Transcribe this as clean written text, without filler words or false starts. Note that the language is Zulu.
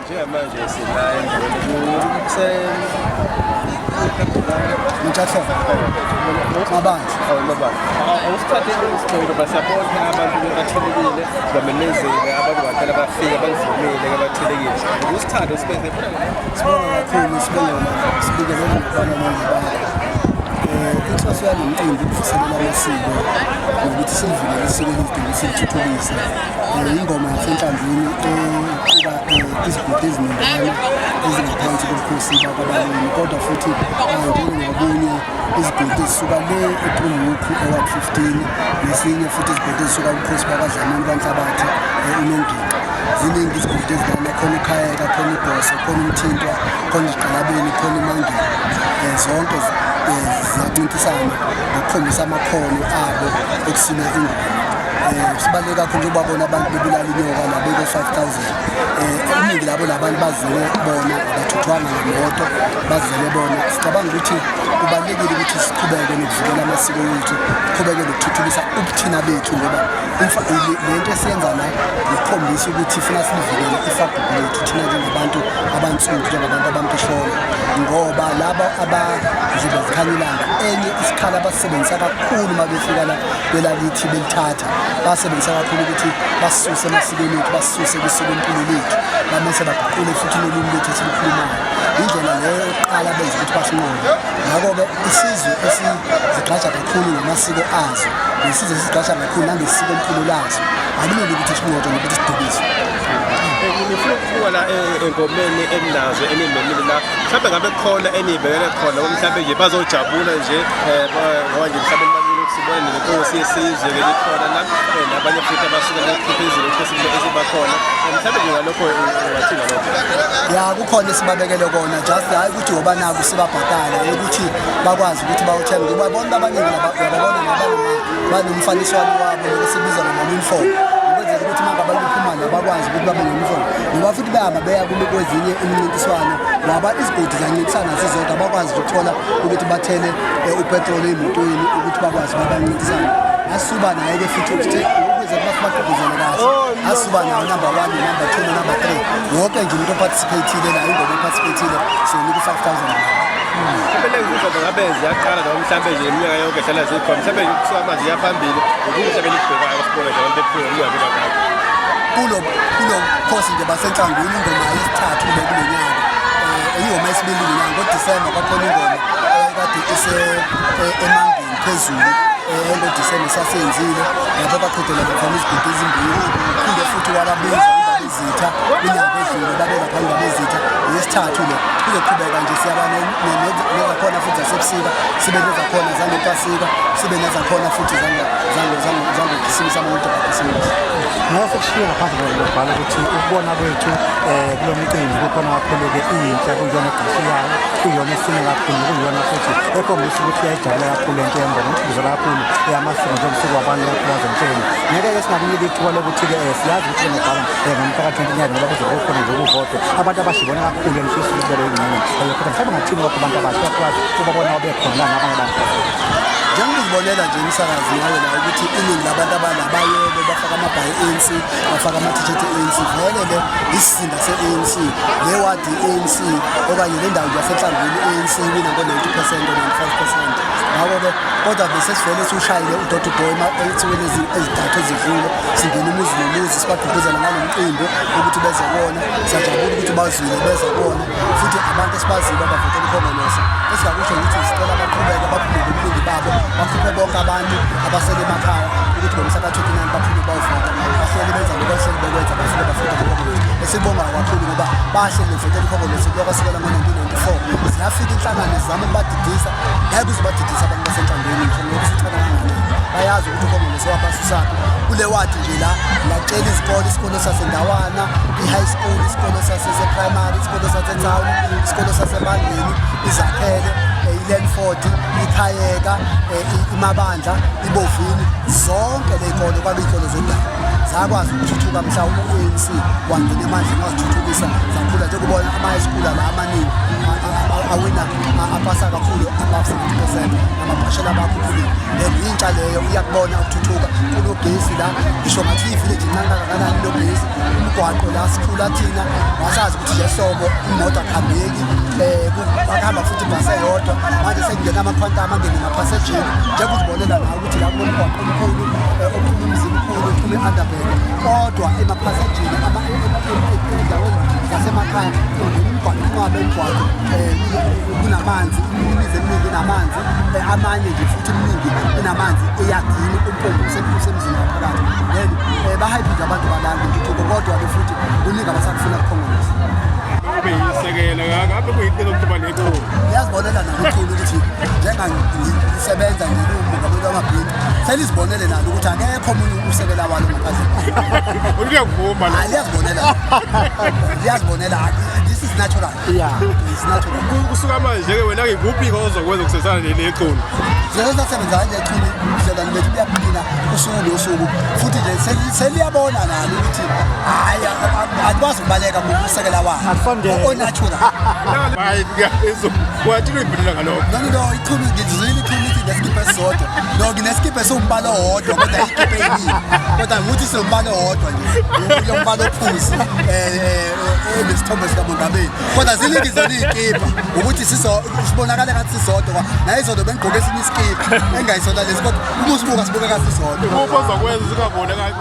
njengamanje sila endaweni Mabanzi. Awusithathe isicelo basapota abantu abathelekile bamenezele abantu baqala bafika bangivumile abathelekile usithando sibeze Sibonga kakhulu sibingelela ngokubana nongibala. Inhloso yalo mcimbi ukuvuselela amasiko nokuthi silivulele isiko lidinga silithuthukise. Ingoma yasenhlanzini equka izigodi eziningana ezingaphansi kobukhosi bakabaleni kodwa futhi njengobunye izigodi ezisuka le ePrumuku eWard 15 nesinye futhi izigodi ezisuka kubukhosi bakazamani kaNhlabathi uNongiqa. Ziningi izigodi ezingana khona uKhayeka, khona iBhosa, khona uMthintwa, khona iGqalabeni, khona iMangeni. Zonke ziyacintisana ngokukhombisa amakhono abo ekusina ingoma. Sibaluleke kakhulu ukuba bona abantu bebulala inyoka labeko 5,000. Iningi labo labantu bazele bona abathuthwanga ngemoto bazele bona. Sicabanga ukuthi kubalulekile ukuthi siqhubeke nokuvikela amasiko wethu, siqhubeke nokuthuthukisa ubuthina bethu ngoba lento esiyenza la ikhombisa ukuthi funa silivikele ifabric lethu thina njengabantu abansundu njengabantu abampheshona ngoba laba abaziba zikhanyilanga enye isikhala abasebenzisa kakhulu uma befika la kwelakithi belithatha basebenzisa kakhulu ukuthi basisuse emasikweni ethu basisuse kwisiko impilo lethu bamese baguqule futhi nolimi lethu esilikhulumayo indlela leyo yokuqala benza ukuthi basinqobe ngakho-ke isizwe esizigqaja kakhulu ngamasiko azo nesizwe esizigqaja kakhulu nangesiko impilo lazo akulungile ukuthi sinqobe nokuthi sidukise. Ngifuna ukubuka la engomeni enazo enimemile la mhlawumbe ngabe khona enibekele khona mhlawumbe nje bazojabula nje ngoba nje mhlawumbe balule sibone nenkosi yesizwe ke likhona la nabanye futhi abasuka lephezulu inkosi ezibakhona mhlawumbe nje ngalokho wathina lokho ya kukhona esibabekele kona just hayi ukuthi ngoba naku sibabhatala ukuthi bakwazi ukuthi bawuthenga ngoba bonke abaningi lababona banomfaniswano wabo lokusebenza ngama-uniform ukwenzela ukuthi uma ngabe baphumana bakwazi ukuthi babe ne-uniform ngoba futhi behamba beya kwezinye imincintiswano ngoba izigodi ziyancintisana zizodwa bakwazi ukuthola ukuthi bathele upetrol emotweni ukuthi bakwazi babancintisana asuba naye-ke futhi ukuze bagqugquzele kahle asuba nayo number 1 number 2 number 3 wonke nje umuntu ophathisiphethile la ingoma ophathisiphethile siyonika 5,000 Kumele ngizizwa ngabe ziyaqala noma mhlawumbe nje iminyaka yonke hlala zikhona mhlawumbe nje kusuka manje yaphambili ukuthi mhlawumbe libhekayo sibone nje abantu bephuma umnyaka kakhulu kulo khosi nje basenhlangwini ingoma yesithathu kulo nyaka ingoma yesibili nyanga ngoDisemba kwakhona ingoma kade emangeni phezulu ngoDisemba sasenzile lapho baqhudela khona izigodi ezimbili phinde futhi wababiza izitha inyanga edlule babeka phambili abezitha yesithathu le kuzoqhubeka nje siyaba nezakhona futhi zasebusika sibe nezakhona zangepasika sibe nezakhona futhi zangokhisimusi amuntu kakhisimusi ngase kushiye ngaphandle kokubhala ukuthi ukubona kwethu kulo mcimbi kukhona kakhulu-ke iyinhle kuyona egqishiyayo kuyona esine kakhulu kuyona futhi ekhombisa ukuthi uyayijabula kakhulu into yengoma ukugquzela kakhulu eyamasiko njengosuku wabantu bakhubazentsheni ngeke-ke singakunika ithuba lokuthi-ke siyazi ukuthi ngobhala ngomhlaka 29 ngoba kuzokukhona nje ukuvote abantu abashibone kakhulu emfisa ukubele ingxenye kodwa mhlawumbe ngathini lokho abantu abasha bakwazi ukuba bona bekhona nabanye abantu njengokuzibonela nje umsakazi ngayo la ukuthi iningi labantu abayebe bafaka amabhayi ANC bafaka ama-t-shirt ANC vele le isizinda se-ANC le wadi i-ANC okanye le ndawo yasenhlangwini i-ANC wina ngo-90% o-95%. Ngakho-ke kodwa bese sivele siwushayile uDr Boy ey'nsukwini ezintathu ezidlule singena umuzi nomuzi sibagqugquzela ngalo mcimbi ukuthi beze kuwona siyajabula ukuthi bazwile beze kuwona futhi abantu esibazile abavotela ikhongolose esingakusho ukuthi sicela baqhubeke baphume ngobuningi babo bakhuphe bonke abantu abasele emakhaya ukuthi ngomhlaka 29 baphume bawuvota bahleli benza lokho bahleli bekwenza bafike bafota ikhongolose esibongayo kakhulu ngoba bahleli bevotela ikhongolose kuyoka kusukela ngo-1994 ziyafika inhlangano zizame ukubadidisa ngeke uzibadidisa abantu basenhlangwini nje ngoba sithanda kangani bayazi ukuthi ikhongolose wabasisaphi kule wadi nje la ngacela isikolo sasendawana i-high school isikolo sasese-primary isikolo sasetown isikolo sasebangeni izakhele iLandford iKhayeka iMabandla iBovini zonke ley'kole kwaba iy'kole zendawo zakwazi ukuthuthuka mhlawumbe u-ANC wangena emandleni wazithuthukisa zakhula njengokubona ama-high school la amaningi awina apasa kakhulu above 70%, amabhashela bakhuphulile. Then intsha leyo iyakubona ukuthuthuka kunogesi la, ngisho ngathi ivillage incane kangakanani logesi, umgwaqo la sikhula thina wasazi ukuthi nje sobo imoto akuhambeki, bakuhamba futhi ibhasi eyodwa. Manje sekungena amakhwantama angene emaphasejini, njengoba uzibonela nawe ukuthi la kunomgwaqo omkhulu, ophuma umzimba omkhulu, ophuma i-underbelly, kodwa emaphasejini endaweni zasemakhaya kungabe imigwaqo kunamanzi, imizi eminingi inamanzi, amanye nje futhi eminingi inamanzi eyadini umpompi usemzini ngaphakathi. Then bahayiphize abantu balanda intuthuko, kodwa-ke futhi kuningi abasakufuna kukhongolisa. Kube yisekela ngabe kuyinto ezokuba neqhubu. Ngiyazibonela nalikhulu ukuthi njengangisebenza ngiwumongameli wamabhinqa, selizibonele nalo ukuthi akekho omunye usekela walo ngaphandle. Uliyavuma la. Liyazibonela, this is natural. Yeah. It's natural. Kusuka manje-ke wena-ke ikuphi ozokwenza ukusebenzisana neqhubu? Siyasebenza ngeqhubu hlelani bethu liyaphila usuku nosuku, futhi nje seliyabona nalo ukuthi hayi akwazi ukubaleka ngokusekela wabo natural. Hayi ngiyezwa wathi uyibhelela ngalokho. No, iqhubu ngizizile iqhubu ithi nesikiphe esisodwa. No, nginesikiphe sombala owodwa kodwa iqhubu eyiningi. Kodwa ukuthi sombala owodwa nje. Umbala ophuzi nesithombe sikamongameli. Kodwa ziningi zona izikipa ukuthi sibonakala ngathi sisodwa. Naye izodwa bengigqoke esinye isikipha engayisona lesi, kodwa uma usibuka sibukeka sisodwa. Uma uzokwenza singabonakali